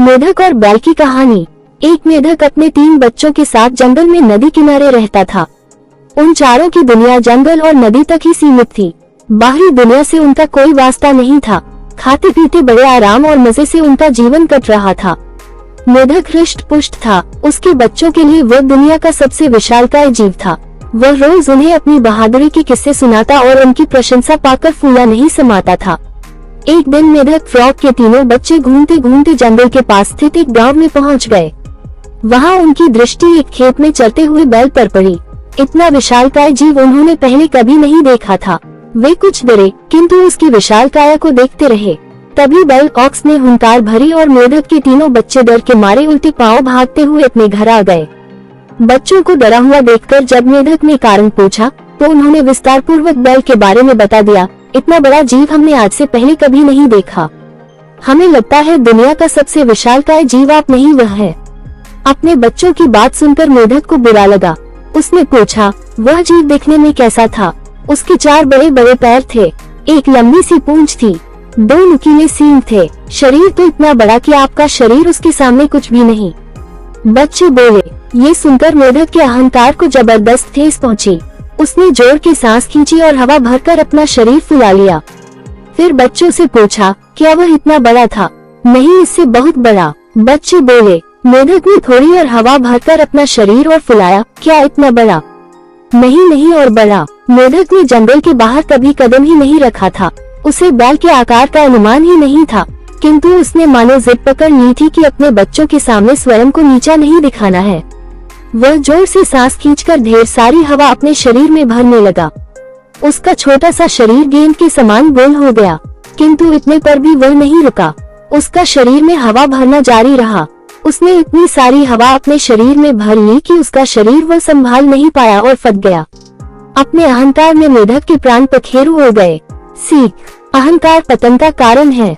मेढक और बैल की कहानी। एक मेढक अपने 3 बच्चों के साथ जंगल में नदी किनारे रहता था। उन चारों की दुनिया जंगल और नदी तक ही सीमित थी। बाहरी दुनिया से उनका कोई वास्ता नहीं था। खाते पीते बड़े आराम और मजे से उनका जीवन कट रहा था। मेढक हृष्ट पुष्ट था। उसके बच्चों के लिए वह दुनिया का सबसे विशालकाय जीव था। वह रोज उन्हें अपनी बहादुरी के किस्से सुनाता और उनकी प्रशंसा पाकर फूला नहीं समाता था। एक दिन मेढक फ्रॉग के तीनों बच्चे घूमते घूमते जंगल के पास स्थित एक गांव में पहुंच गए। वहां उनकी दृष्टि एक खेत में चलते हुए बैल पर पड़ी। इतना विशालकाय जीव उन्होंने पहले कभी नहीं देखा था। वे कुछ डरे, किंतु उसकी विशालकाया को देखते रहे। तभी बैल ऑक्स ने हुंकार भरी और मेढक के तीनों बच्चे डर के मारे उल्टे पांव भागते हुए अपने घर आ गए। बच्चों को डरा हुआ देखकर जब मेढक ने कारण पूछा तो उन्होंने विस्तार पूर्वक बैल के बारे में बता दिया। इतना बड़ा जीव हमने आज से पहले कभी नहीं देखा। हमें लगता है दुनिया का सबसे विशालकाय जीव आप नहीं, वह है। अपने बच्चों की बात सुनकर मेढक को बुरा लगा। उसने पूछा, वह जीव देखने में कैसा था? उसके 4 बड़े बड़े पैर थे, एक लंबी सी पूंछ थी, 2 नुकीले सींग थे। शरीर तो इतना बड़ा कि आपका शरीर उसके सामने कुछ भी नहीं। बच्चे बोले। ये सुनकर मेढक के अहंकार को जबरदस्त ठेस पहुंची। उसने जोर की सांस खींची और हवा भरकर अपना शरीर फुला लिया। फिर बच्चों से पूछा, क्या वह इतना बड़ा था? नहीं, इससे बहुत बड़ा। बच्चे बोले। मेढक ने थोड़ी और हवा भरकर अपना शरीर और फुलाया। क्या इतना बड़ा? नहीं नहीं, और बड़ा। मेढक ने जंगल के बाहर कभी कदम ही नहीं रखा था। उसे बैल के आकार का अनुमान ही नहीं था, किंतु उसने मानो जिद पकड़ ली थी कि अपने बच्चों के सामने स्वयं को नीचा नहीं दिखाना है। वह जोर से सांस खींचकर ढेर सारी हवा अपने शरीर में भरने लगा। उसका छोटा सा शरीर गेंद के समान गोल हो गया, किंतु इतने पर भी वह नहीं रुका। उसका शरीर में हवा भरना जारी रहा। उसने इतनी सारी हवा अपने शरीर में भर ली कि उसका शरीर वह संभाल नहीं पाया और फट गया। अपने अहंकार में मेढक के प्राण पखेरु हो गए। सीख, अहंकार पतन का कारण है।